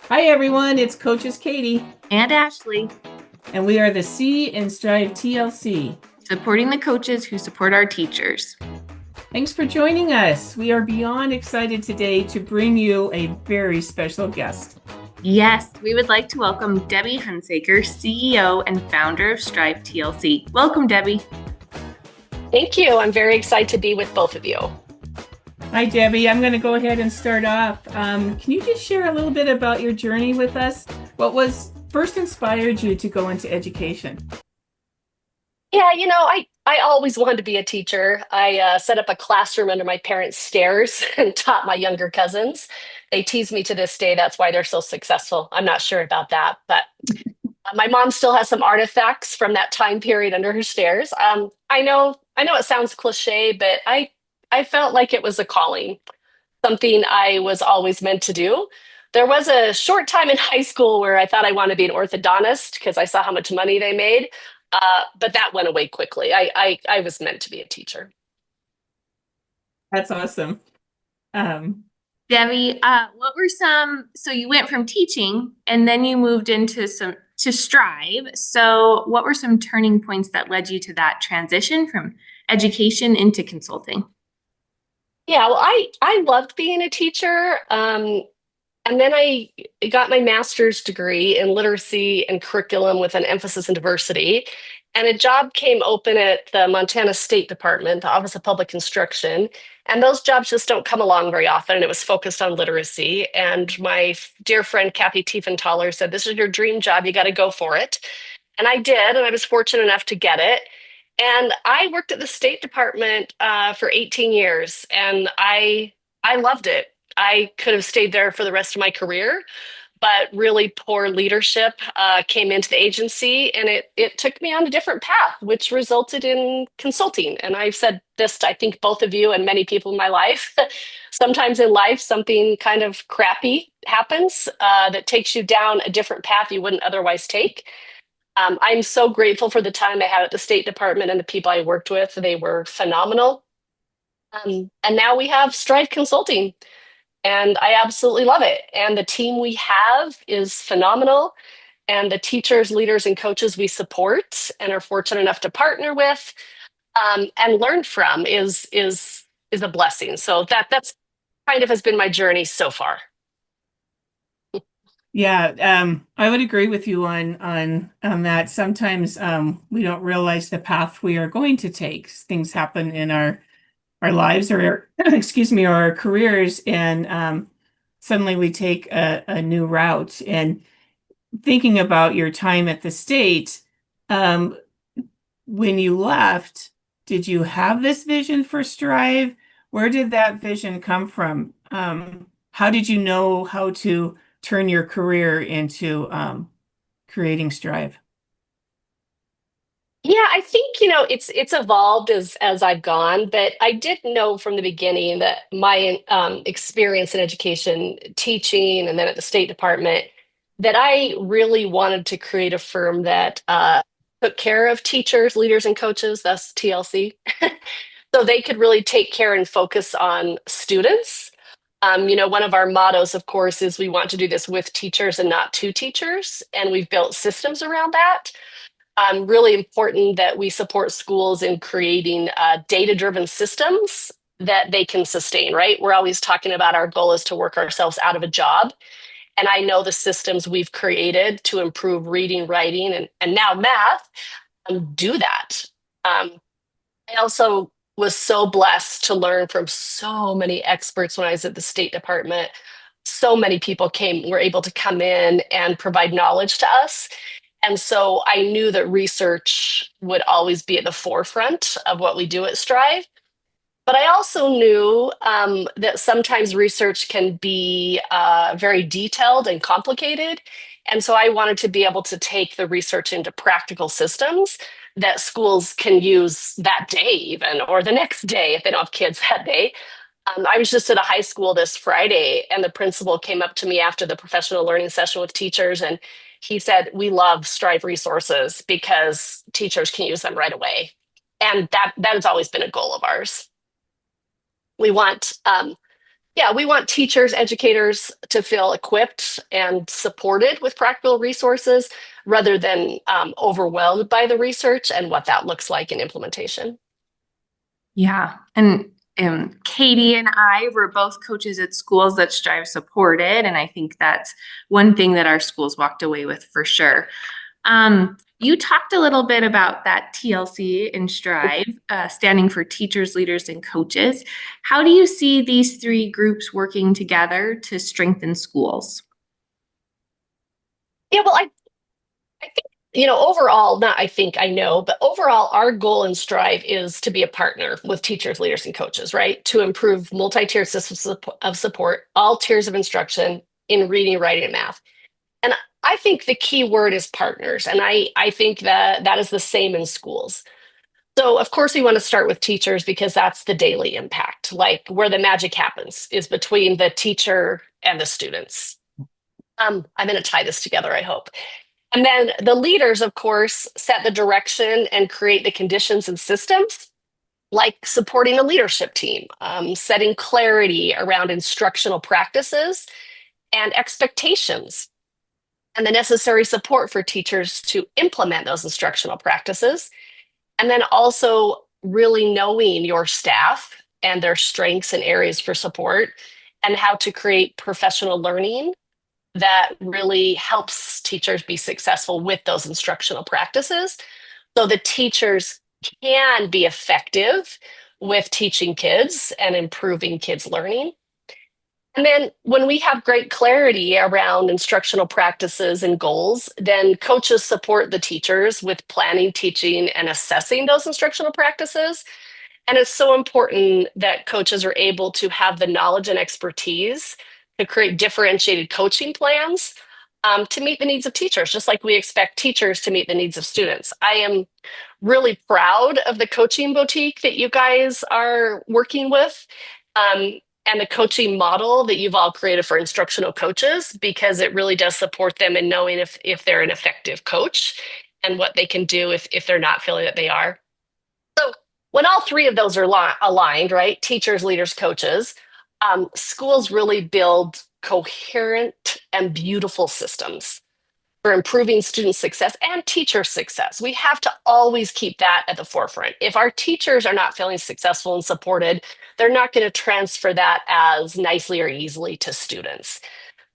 Hi, everyone. It's Coaches Katie, And Ashley, and we are the C in Strive TLC. supporting the coaches who support our teachers. Thanks for joining us. We are beyond excited today to bring you a very special guest. Yes, we would like to welcome Debbie Hunsaker, CEO and founder of Strive TLC. Welcome, Debbie. Thank you. I'm very excited to be with both of you. Hi, Debbie. I'm going to go ahead and start off. Can you just share a little bit about your journey with us? What was first inspired you to go into education? Yeah, I always wanted to be a teacher. I set up a classroom under my parents' stairs and taught my younger cousins. They tease me to this day. That's why they're so successful. I'm not sure about that, but my mom still has some artifacts from that time period under her stairs. I know it sounds cliche, but I felt like it was a calling, something I was always meant to do. There was a short time in high school where I thought I wanted to be an orthodontist because I saw how much money they made, but that went away quickly. I was meant to be a teacher. That's awesome. Um, Debbie, so you went from teaching and then you moved to Strive. So what were some turning points that led you to that transition from education into consulting? Yeah, well, I loved being a teacher. And then I got my master's degree in literacy and curriculum with an emphasis in diversity. And a job came open at the Montana State Department, the Office of Public Instruction. And those jobs just don't come along very often. And it was focused on literacy. And my dear friend, Kathy Tiefenthaler, said, "This is your dream job. You got to go for it." And I did. And I was fortunate enough to get it. And I worked at the State Department for 18 years. And I loved it. I could have stayed there for the rest of my career, but really poor leadership came into the agency, and it took me on a different path, which resulted in consulting. And I've said this to, I think, both of you and many people in my life. Sometimes in life, something kind of crappy happens that takes you down a different path you wouldn't otherwise take. I'm so grateful for the time I had at the State Department and the people I worked with. They were phenomenal. And now we have Strive Consulting, and I absolutely love it. And the team we have is phenomenal. And the teachers, leaders, and coaches we support and are fortunate enough to partner with and learn from is a blessing. So that's kind of has been my journey so far. Yeah, I would agree with you on that. Sometimes we don't realize the path we are going to take. Things happen in our lives or excuse me, or our careers, and suddenly we take a new route. And thinking about your time at the state, um, when you left, did you have this vision for Strive? Where did that vision come from? How did you know how to turn your career into creating Strive? Yeah, I think it's evolved as I've gone, but I did know from the beginning that my experience in education, teaching, and then at the State Department, that I really wanted to create a firm that took care of teachers, leaders, and coaches. That's TLC, so they could really take care and focus on students. One of our mottos, of course, is we want to do this with teachers and not to teachers, and we've built systems around that. Really important that we support schools in creating data-driven systems that they can sustain, right? We're always talking about our goal is to work ourselves out of a job. And I know the systems we've created to improve reading, writing, and now math do that. I also was so blessed to learn from so many experts when I was at the State Department. So many people were able to come in and provide knowledge to us. And so I knew that research would always be at the forefront of what we do at Strive. But I also knew that sometimes research can be very detailed and complicated. And so I wanted to be able to take the research into practical systems that schools can use that day, even, or the next day if they don't have kids that day. I was just at a high school this Friday, and the principal came up to me after the professional learning session with teachers, and he said, "We love Strive resources because teachers can use them right away." And that has always been a goal of ours. We want Yeah, we want teachers, educators to feel equipped and supported with practical resources rather than overwhelmed by the research and what that looks like in implementation. Yeah. And Katie and I were both coaches at schools that Strive supported. And I think that's one thing that our schools walked away with for sure. You talked a little bit about that TLC in Strive, standing for teachers, leaders, and coaches. How do you see these three groups working together to strengthen schools? Yeah, well, I think, overall, not I think I know, but overall, our goal in Strive is to be a partner with teachers, leaders, and coaches, right? To improve multi-tiered systems of support, all tiers of instruction in reading, writing, and math. And I think the key word is partners. And I think that that is the same in schools. So, of course, we want to start with teachers because that's the daily impact, like where the magic happens is between the teacher and the students. I'm going to tie this together, I hope. And then the leaders, of course, set the direction and create the conditions and systems, like supporting a leadership team, setting clarity around instructional practices and expectations, and the necessary support for teachers to implement those instructional practices. And then also really knowing your staff and their strengths and areas for support and how to create professional learning that really helps teachers be successful with those instructional practices so the teachers can be effective with teaching kids and improving kids' learning. And then when we have great clarity around instructional practices and goals, then coaches support the teachers with planning, teaching, and assessing those instructional practices. And it's so important that coaches are able to have the knowledge and expertise to create differentiated coaching plans to meet the needs of teachers, just like we expect teachers to meet the needs of students. I am really proud of the coaching boutique that you guys are working with and the coaching model that you've all created for instructional coaches, because it really does support them in knowing if they're an effective coach and what they can do if they're not feeling that they are. So when all three of those are aligned, right? Teachers, leaders, coaches, schools really build coherent and beautiful systems for improving student success and teacher success. We have to always keep that at the forefront. If our teachers are not feeling successful and supported, they're not going to transfer that as nicely or easily to students.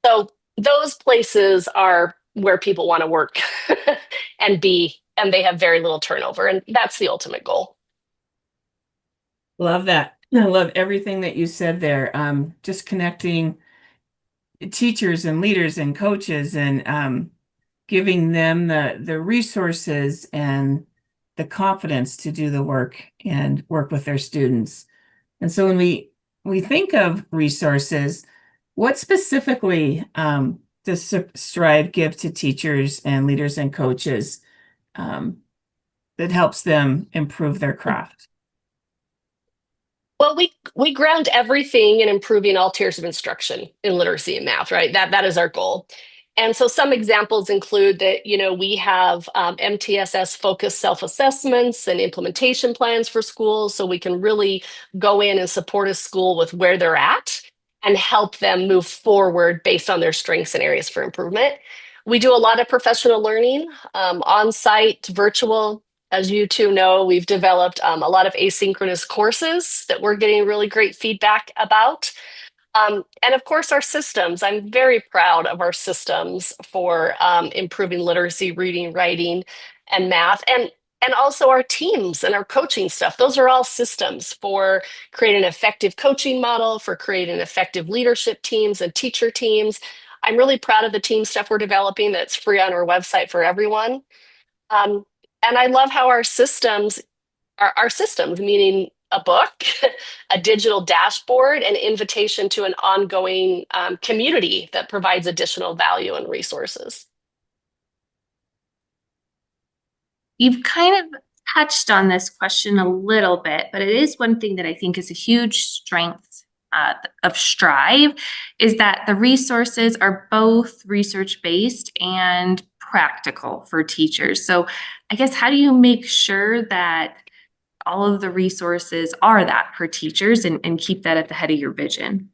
So those places are where people want to work and be, and they have very little turnover. And that's the ultimate goal. Love that. I love everything that you said there. Just connecting teachers and leaders and coaches and giving them the resources and the confidence to do the work and work with their students. And so when we think of resources, what specifically does Strive give to teachers and leaders and coaches um, that helps them improve their craft? Well, we ground everything in improving all tiers of instruction in literacy and math, right? That is our goal. And so some examples include that, we have MTSS focused self-assessments and implementation plans for schools, so we can really go in and support a school with where they're at and help them move forward based on their strengths and areas for improvement. We do a lot of professional learning, on-site, virtual. As you two know, we've developed a lot of asynchronous courses that we're getting really great feedback about. And of course, our systems. I'm very proud of our systems for improving literacy, reading, writing, and math, and also our teams and our coaching stuff. Those are all systems for creating an effective coaching model, for creating effective leadership teams and teacher teams. I'm really proud of the team stuff we're developing that's free on our website for everyone. Um, and I love how our systems, meaning a book, a digital dashboard, an invitation to an ongoing community that provides additional value and resources. You've kind of touched on this question a little bit, but it is one thing that I think is a huge strength of Strive is that the resources are both research-based and practical for teachers. So I guess how do you make sure that all of the resources are that for teachers and keep that at the head of your vision?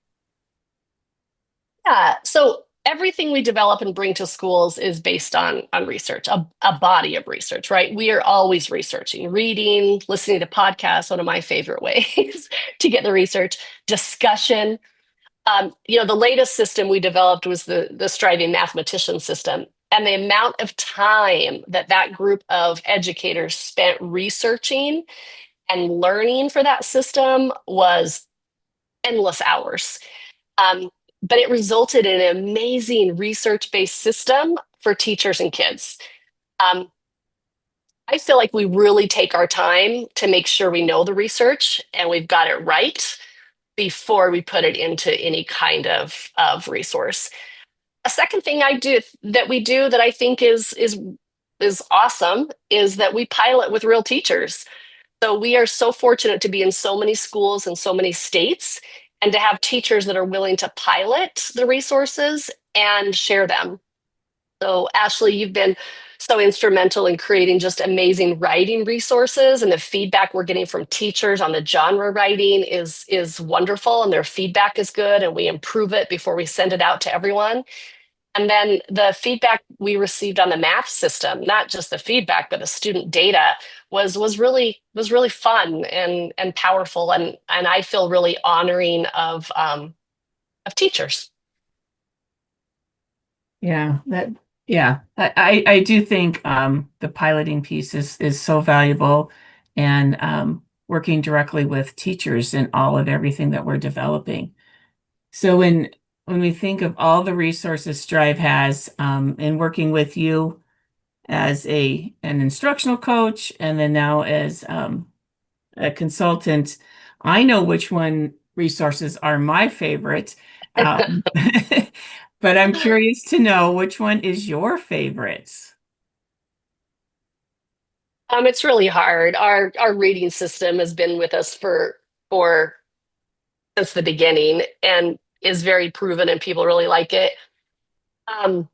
Yeah. So everything we develop and bring to schools is based on research, a body of research, right? We are always researching, reading, listening to podcasts, one of my favorite ways to get the research, discussion. The latest system we developed was the striving mathematician system. And the amount of time that that group of educators spent researching and learning for that system was endless hours. Um, but it resulted in an amazing research-based system for teachers and kids. Um, I feel like we really take our time to make sure we know the research and we've got it right before we put it into any kind of resource. A second thing we do that I think is awesome is that we pilot with real teachers. So we are so fortunate to be in so many schools in so many states and to have teachers that are willing to pilot the resources and share them. So Ashley, you've been so instrumental in creating just amazing writing resources, and the feedback we're getting from teachers on the genre writing is wonderful, and their feedback is good, and we improve it before we send it out to everyone. And then the feedback we received on the math system, not just the feedback, but the student data was really fun and powerful, and I feel really honoring of teachers. Yeah, I do think the piloting piece is so valuable, and working directly with teachers in all of everything that we're developing. So when we think of all the resources Strive has, in working with you as an instructional coach, and then now as a consultant, I know which one resources are my favorite. Um, but I'm curious to know which one is your favorite. It's really hard. Our reading system has been with us for since the beginning and is very proven, and people really like it. Um,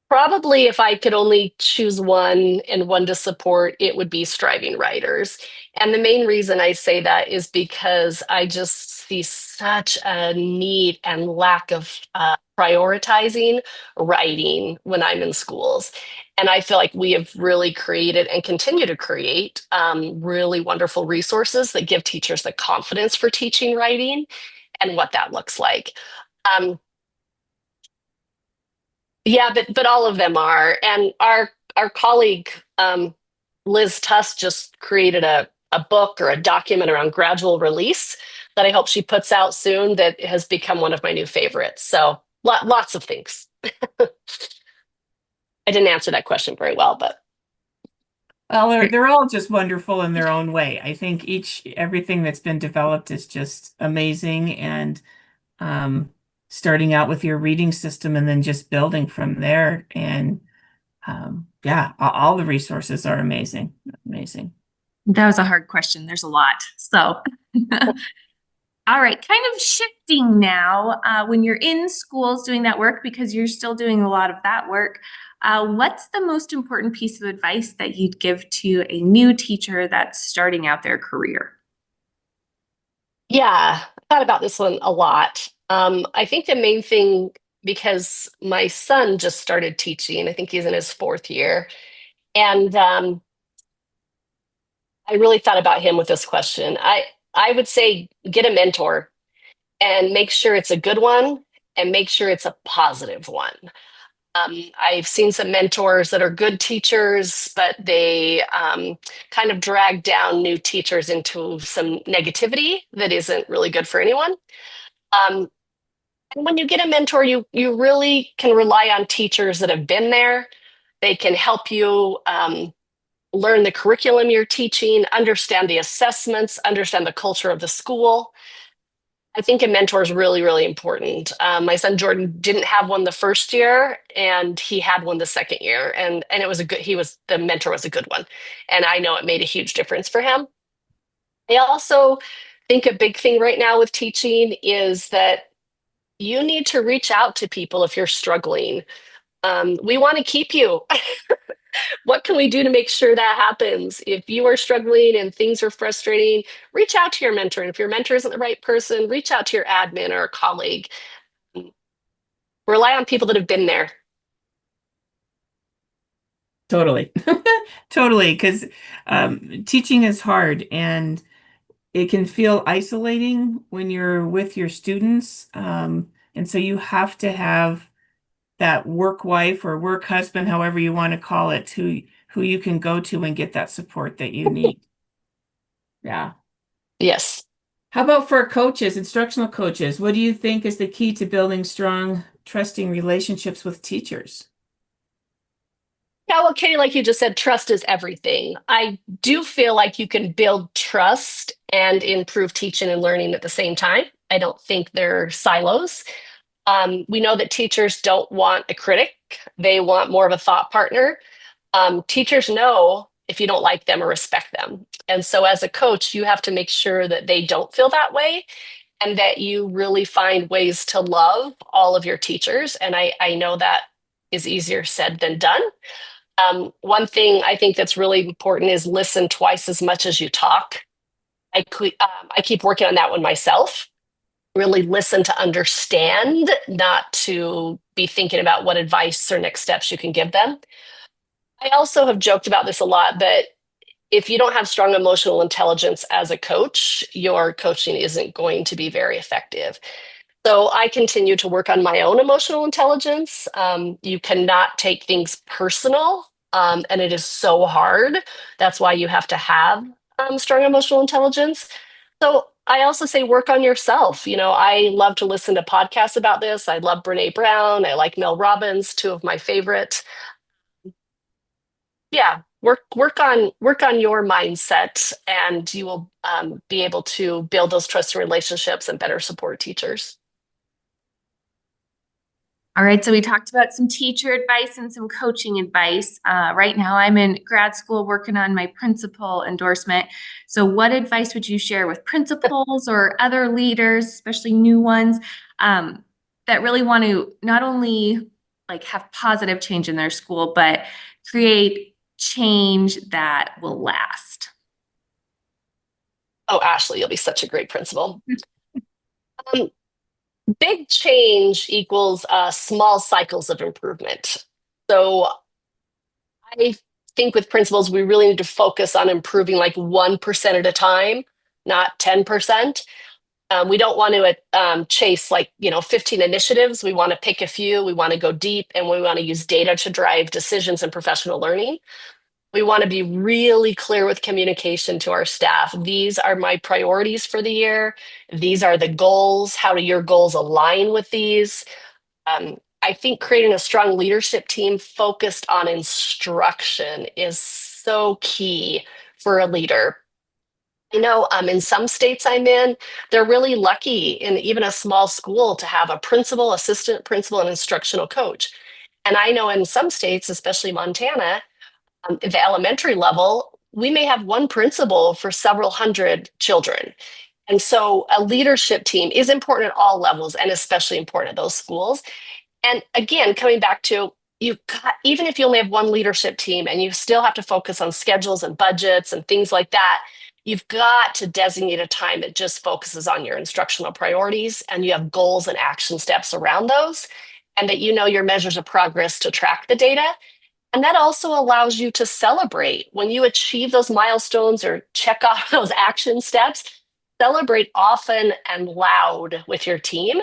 Probably if I could only choose one and one to support, it would be Striving Writers. And the main reason I say that is because I just see such a need and lack of prioritizing writing when I'm in schools. And I feel like we have really created and continue to create really wonderful resources that give teachers the confidence for teaching writing and what that looks like. Um, yeah, but all of them are. And our colleague Liz Tuss just created a book or a document around gradual release that I hope she puts out soon that has become one of my new favorites. So lots of things. I didn't answer that question very well, but Well, they're all just wonderful in their own way. I think everything that's been developed is just amazing, and um, starting out with your reading system and then just building from there. And yeah, all the resources are amazing, amazing. That was a hard question. There's a lot. So, all right, kind of shifting now. When you're in schools doing that work, because you're still doing a lot of that work, what's the most important piece of advice that you'd give to a new teacher that's starting out their career? yeah, I thought about this one a lot. I think the main thing, because my son just started teaching, I think he's in his fourth year, and I really thought about him with this question. I would say get a mentor and make sure it's a good one and make sure it's a positive one. I've seen some mentors that are good teachers, but they kind of drag down new teachers into some negativity that isn't really good for anyone. Um, and when you get a mentor, you really can rely on teachers that have been there. They can help you learn the curriculum you're teaching, understand the assessments, understand the culture of the school. I think a mentor is really, really important. My son Jordan didn't have one the first year, and he had one the second year, and it was a good. The mentor was a good one, and I know it made a huge difference for him. I also think a big thing right now with teaching is that you need to reach out to people if you're struggling. We want to keep you. What can we do to make sure that happens? If you are struggling and things are frustrating, reach out to your mentor. And if your mentor isn't the right person, reach out to your admin or a colleague. Rely on people that have been there. Totally. Totally. Because teaching is hard and it can feel isolating when you're with your students. And so you have to have that work wife or work husband, however you want to call it, who you can go to and get that support that you need. Yeah. Yes. How about for coaches, instructional coaches? What do you think is the key to building strong, trusting relationships with teachers? Yeah, well, Katie, like you just said, trust is everything. I do feel like you can build trust and improve teaching and learning at the same time. I don't think they're silos. We know that teachers don't want a critic, they want more of a thought partner. Teachers know if you don't like them or respect them. And so, as a coach, you have to make sure that they don't feel that way and that you really find ways to love all of your teachers. And I know that is easier said than done. One thing I think that's really important is listen twice as much as you talk. I keep working on that one myself. Really listen to understand, not to be thinking about what advice or next steps you can give them. I also have joked about this a lot, but if you don't have strong emotional intelligence as a coach, your coaching isn't going to be very effective. So I continue to work on my own emotional intelligence. You cannot take things personal, and it is so hard. That's why you have to have strong emotional intelligence. So I also say work on yourself. You know, I love to listen to podcasts about this. I love Brene Brown. I like Mel Robbins, two of my favorite. Yeah, work on your mindset, and you will be able to build those trusted relationships and better support teachers. All right, so we talked about some teacher advice and some coaching advice. Right now, I'm in grad school working on my principal endorsement. So, what advice would you share with principals or other leaders, especially new ones, that really want to not only like have positive change in their school, but create change that will last? Oh, Ashley, you'll be such a great principal. Um, Big change equals small cycles of improvement. So I think with principals, we really need to focus on improving like 1% at a time, not 10%. We don't want to chase 15 initiatives. We want to pick a few. We want to go deep, and we want to use data to drive decisions and professional learning. We want to be really clear with communication to our staff. These are my priorities for the year. These are the goals. How do your goals align with these? I think creating a strong leadership team focused on instruction is so key for a leader. I know in some states I'm in, they're really lucky in even a small school to have a principal, assistant principal, and instructional coach. And I know in some states, especially Montana, at the elementary level, we may have one principal for several hundred children. And so a leadership team is important at all levels and especially important at those schools. And again, coming back to even if you only have one leadership team and you still have to focus on schedules and budgets and things like that, you've got to designate a time that just focuses on your instructional priorities and you have goals and action steps around those, and that you know your measures of progress to track the data. And that also allows you to celebrate when you achieve those milestones or check off those action steps. Celebrate often and loud with your team.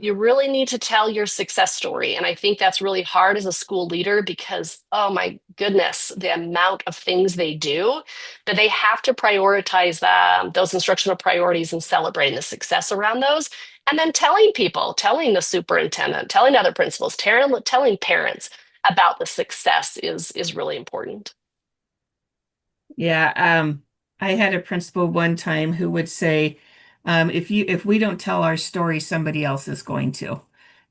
You really need to tell your success story. And I think that's really hard as a school leader because, oh my goodness, the amount of things they do, that they have to prioritize those instructional priorities and celebrating the success around those. And then telling people, telling the superintendent, telling other principals, telling parents about the success is really important. Yeah, I had a principal one time who would say, if we don't tell our story, somebody else is going to.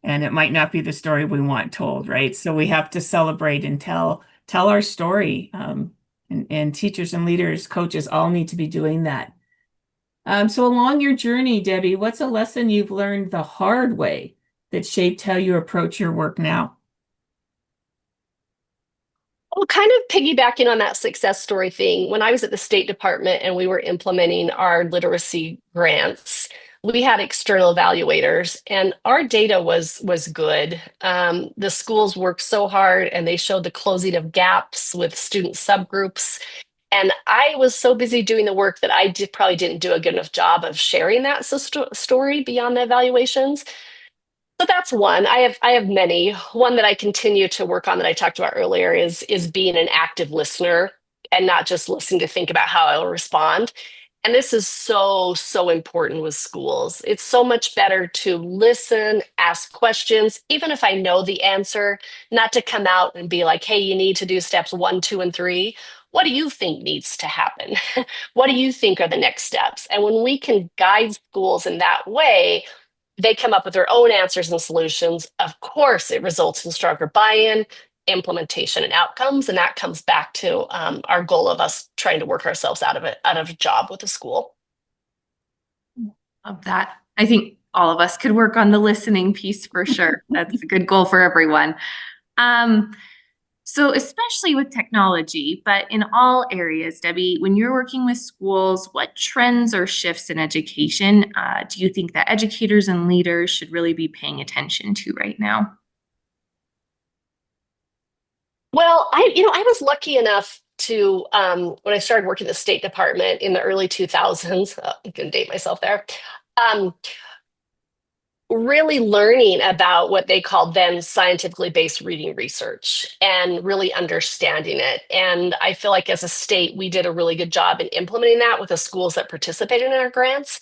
And it might not be the story we want told, right? So we have to celebrate and tell our story. And teachers and leaders, coaches all need to be doing that. So along your journey, Debbie, what's a lesson you've learned the hard way that shaped how you approach your work now? Well, kind of piggybacking on that success story thing, when I was at the State Department and we were implementing our literacy grants, we had external evaluators, and our data was good. The schools worked so hard, and they showed the closing of gaps with student subgroups. And I was so busy doing the work that probably didn't do a good enough job of sharing that story beyond the evaluations. So that's one. I have many. One that I continue to work on that I talked about earlier is being an active listener and not just listening to think about how I will respond. And this is so important with schools. It's so much better to listen, ask questions, even if I know the answer, not to come out and be like, hey, you need to do steps 1, 2, and 3. What do you think needs to happen? What do you think are the next steps? And when we can guide schools in that way, they come up with their own answers and solutions. Of course, it results in stronger buy-in, implementation, and outcomes, and that comes back to our goal of us trying to work ourselves out of a job with a school. Of that. I think all of us could work on the listening piece for sure. That's a good goal for everyone. So especially with technology, but in all areas, Debbie, when you're working with schools, what trends or shifts in education do you think that educators and leaders should really be paying attention to right now? Well, I was lucky enough to when I started working at the State Department in the early 2000s. I'm gonna date myself there. Um, really learning about what they called then scientifically based reading research and really understanding it. And I feel like as a state, we did a really good job in implementing that with the schools that participated in our grants.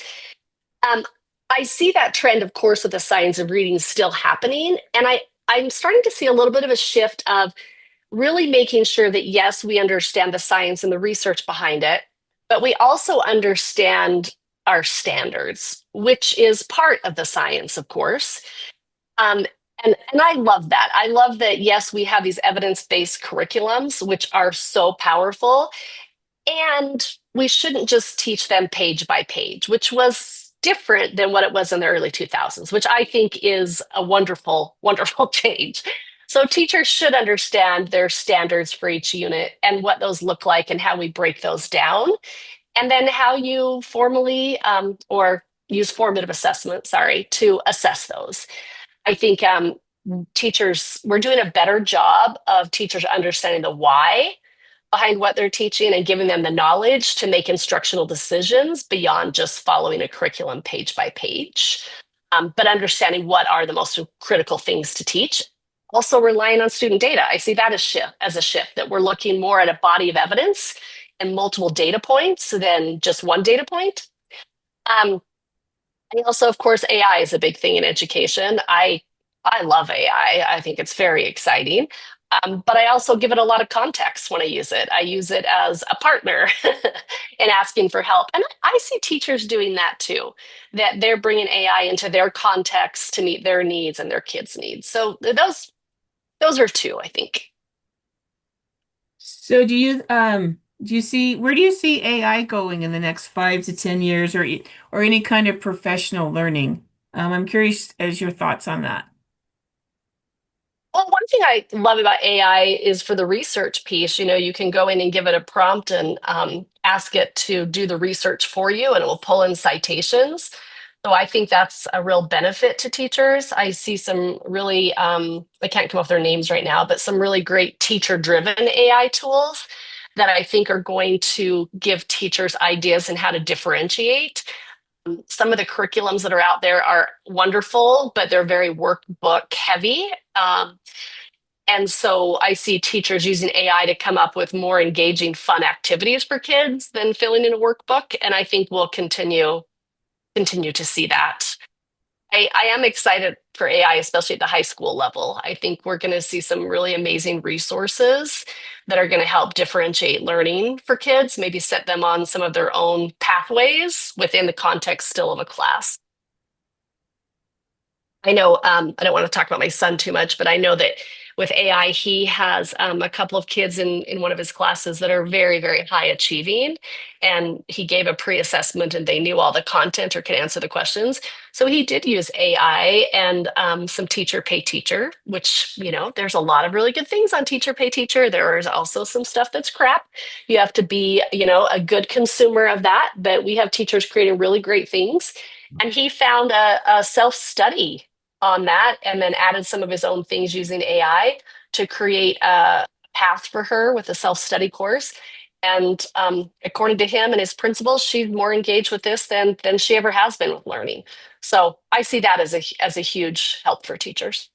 Um, I see that trend, of course, with the science of reading still happening. And I'm starting to see a little bit of a shift of really making sure that, yes, we understand the science and the research behind it, but we also understand our standards, which is part of the science, of course. Um, and I love that. I love that, yes, we have these evidence-based curriculums, which are so powerful. And we shouldn't just teach them page by page, which was different than what it was in the early 2000s, which I think is a wonderful, wonderful change. So teachers should understand their standards for each unit and what those look like and how we break those down. And then how you formally or use formative assessment, sorry, to assess those. I think teachers, we're doing a better job of teachers understanding the why behind what they're teaching and giving them the knowledge to make instructional decisions beyond just following a curriculum page by page, but understanding what are the most critical things to teach. Also relying on student data. I see that as a shift, that we're looking more at a body of evidence and multiple data points than just one data point. Um, and also, of course, AI is a big thing in education. I love AI. I think it's very exciting. But I also give it a lot of context when I use it. I use it as a partner in asking for help. And I see teachers doing that too, that they're bringing AI into their context to meet their needs and their kids' needs. So those are two, I think. So do you see where do you see AI going in the next 5 to 10 years, or any kind of professional learning? I'm curious as your thoughts on that. Well, one thing I love about AI is for the research piece. You can go in and give it a prompt and ask it to do the research for you, and it will pull in citations. So I think that's a real benefit to teachers. I see some really, I can't come up with their names right now, but some really great teacher-driven AI tools that I think are going to give teachers ideas in how to differentiate. Some of the curriculums that are out there are wonderful, but they're very workbook heavy. And so I see teachers using AI to come up with more engaging, fun activities for kids than filling in a workbook. And I think we'll continue to see that. I am excited for AI, especially at the high school level. I think we're going to see some really amazing resources that are going to help differentiate learning for kids, maybe set them on some of their own pathways within the context still of a class. I know I don't want to talk about my son too much, but I know that with AI, he has a couple of kids in one of his classes that are very, very high achieving. And he gave a pre-assessment and they knew all the content or could answer the questions. So he did use AI and some teacher pay teacher, which, there's a lot of really good things on teacher pay teacher. There is also some stuff that's crap. You have to be, a good consumer of that. But we have teachers creating really great things. And he found a self-study on that and then added some of his own things using AI to create a path for her with a self-study course. And according to him and his principals, she's more engaged with this than she ever has been with learning. So I see that as a huge help for teachers.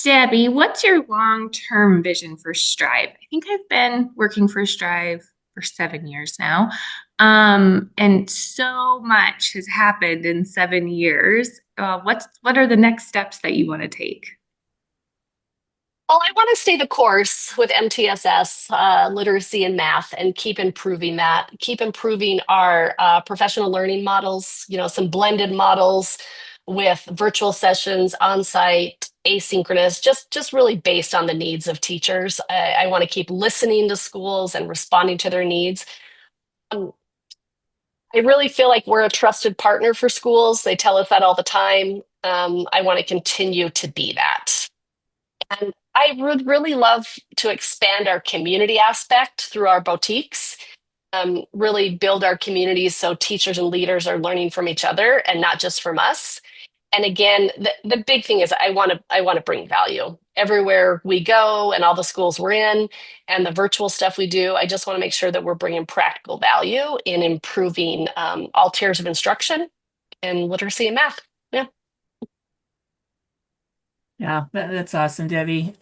Debbie, what's your long-term vision for Strive? I think I've been working for Strive for 7 years now. And so much has happened in 7 years. What are the next steps that you want to take? Well, I want to stay the course with MTSS, literacy and math, and keep improving that. Keep improving our professional learning models. Some blended models with virtual sessions, on-site, asynchronous, just really based on the needs of teachers. I want to keep listening to schools and responding to their needs. Um, I really feel like we're a trusted partner for schools. They tell us that all the time. I want to continue to be that. And I would really love to expand our community aspect through our boutiques, really build our communities so teachers and leaders are learning from each other and not just from us. And again, the big thing is I want to bring value everywhere we go and all the schools we're in and the virtual stuff we do. I just want to make sure that we're bringing practical value in improving all tiers of instruction in literacy and math. Yeah. Yeah, that's awesome, Debbie.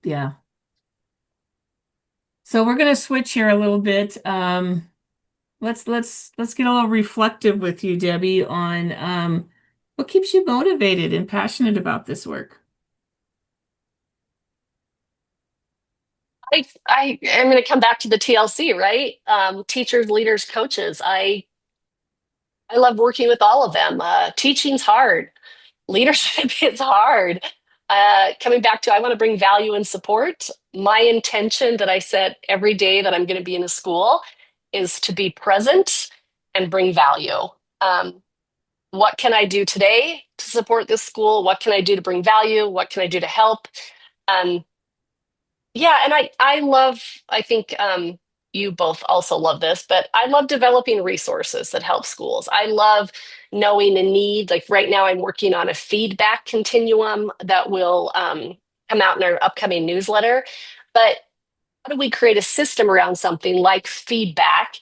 Yeah. So we're going to switch here a little bit. Let's get a little reflective with you, Debbie, on what keeps you motivated and passionate about this work. I am going to come back to the TLC, right? Teachers, leaders, coaches. I love working with all of them. Teaching's hard. Leadership is hard. Coming back to, I want to bring value and support. My intention that I set every day that I'm going to be in a school is to be present and bring value. What can I do today to support this school? What can I do to bring value? What can I do to help? Um, yeah, and I love, I think you both also love this, but I love developing resources that help schools. I love knowing a need. Like right now, I'm working on a feedback continuum that will come out in our upcoming newsletter. But how do we create a system around something like feedback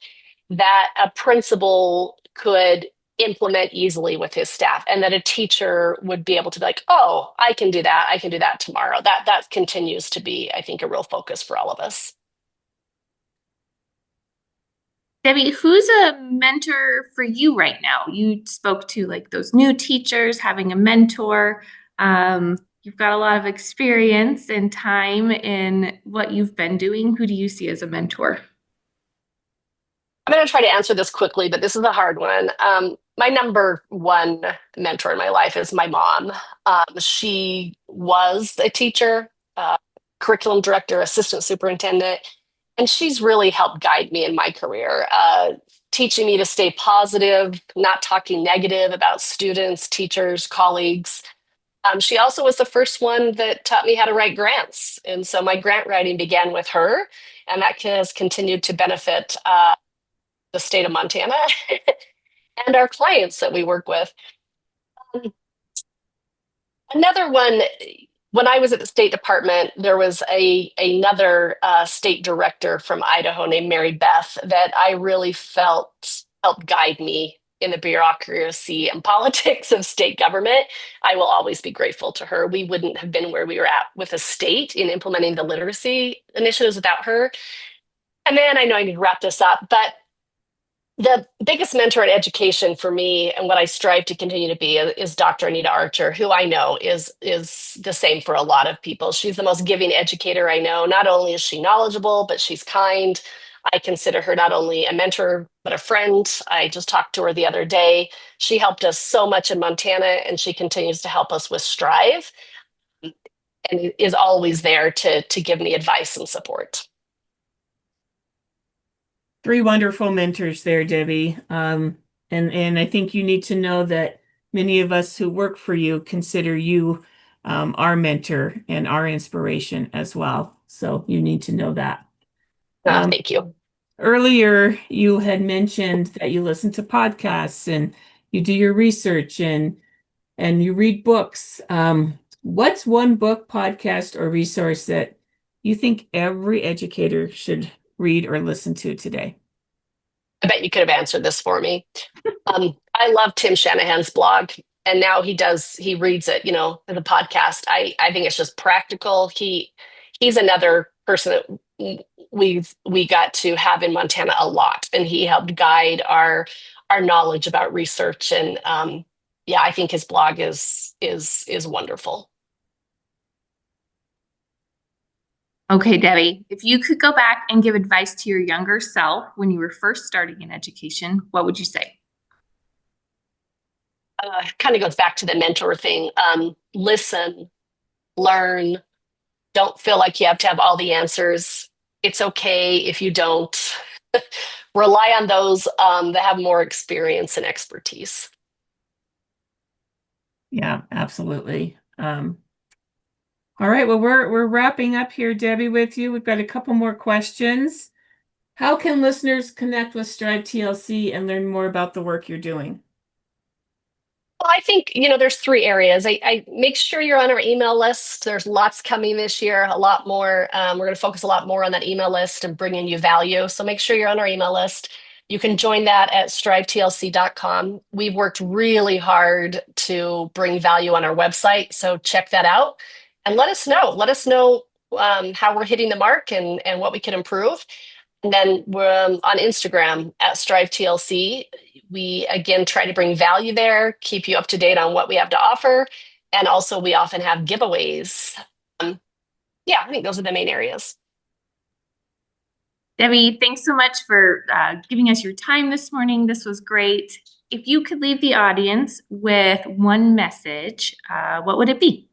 that a principal could implement easily with his staff and that a teacher would be able to be like, oh, I can do that. I can do that tomorrow. That continues to be, I think, a real focus for all of us. Debbie, who's a mentor for you right now? You spoke to like those new teachers, having a mentor. You've got a lot of experience and time in what you've been doing. Who do you see as a mentor? I'm going to try to answer this quickly, but this is a hard one. My number one mentor in my life is my mom. She was a teacher, curriculum director, assistant superintendent, and she's really helped guide me in my career, teaching me to stay positive, not talking negative about students, teachers, colleagues. She also was the first one that taught me how to write grants. And so my grant writing began with her, and that has continued to benefit the state of Montana and our clients that we work with. Another one, when I was at the State Department, there was another state director from Idaho named Mary Beth that I really felt helped guide me in the bureaucracy and politics of state government. I will always be grateful to her. We wouldn't have been where we were at with the state in implementing the literacy initiatives without her. And then I know I need to wrap this up, but the biggest mentor in education for me and what I strive to continue to be is Dr. Anita Archer, who I know is the same for a lot of people. She's the most giving educator I know. Not only is she knowledgeable, but she's kind. I consider her not only a mentor, but a friend. I just talked to her the other day. She helped us so much in Montana, and she continues to help us with Strive and is always there to give me advice and support. Three wonderful mentors there, Debbie. And I think you need to know that many of us who work for you consider you our mentor and our inspiration as well. So you need to know that. Thank you. Earlier, you had mentioned that you listen to podcasts and you do your research and you read books. What's one book, podcast, or resource that you think every educator should read or listen to today? I bet you could have answered this for me. I love Tim Shanahan's blog, and now he reads it, in the podcast. I think it's just practical. He's another person that we got to have in Montana a lot, and he helped guide our knowledge about research. And yeah, I think his blog is wonderful. Okay, Debbie, if you could go back and give advice to your younger self when you were first starting in education, what would you say? Kind of goes back to the mentor thing. Listen, learn, don't feel like you have to have all the answers. It's okay if you don't. Rely on those that have more experience and expertise. Yeah, absolutely. All right, well, we're wrapping up here, Debbie, with you. We've got a couple more questions. How can listeners connect with Strive TLC and learn more about the work you're doing? Well, I think, there's three areas. I make sure you're on our email list. There's lots coming this year, a lot more. We're going to focus a lot more on that email list and bringing you value. So make sure you're on our email list. You can join that at strivetlc.com. We've worked really hard to bring value on our website. So check that out and let us know. Let us know how we're hitting the mark and what we can improve. And then we're on Instagram at strivetlc. We again try to bring value there, keep you up to date on what we have to offer. And also we often have giveaways. Yeah, I think those are the main areas. Debbie, thanks so much for giving us your time this morning. This was great. If you could leave the audience with one message, what would it be?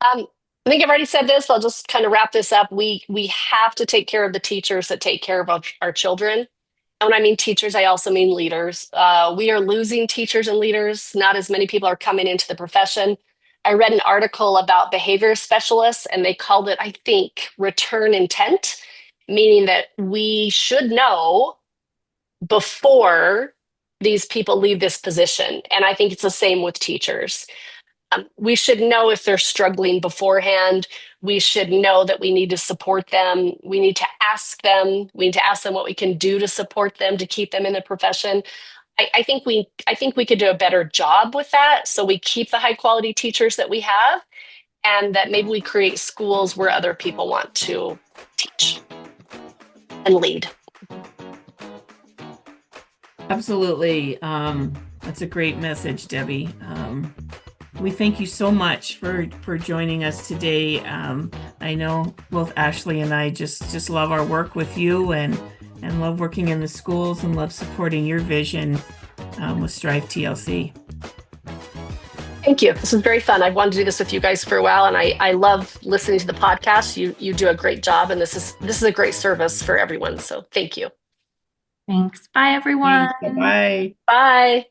I think I've already said this. I'll just kind of wrap this up. We have to take care of the teachers that take care of our children. And when I mean teachers, I also mean leaders. We are losing teachers and leaders. Not as many people are coming into the profession. I read an article about behavior specialists, and they called it, I think, return intent, meaning that we should know before these people leave this position. And I think it's the same with teachers. We should know if they're struggling beforehand. We should know that we need to support them. We need to ask them. We need to ask them what we can do to support them to keep them in the profession. I think we could do a better job with that. So we keep the high quality teachers that we have, and that maybe we create schools where other people want to teach and lead. Absolutely. That's a great message, Debbie. We thank you so much for joining us today. I know both Ashley and I just love our work with you and love working in the schools and love supporting your vision with Strive TLC. Thank you. This was very fun. I've wanted to do this with you guys for a while, and I love listening to the podcast. You do a great job, and this is a great service for everyone. So thank you. Thanks. Bye, everyone. Bye. Bye.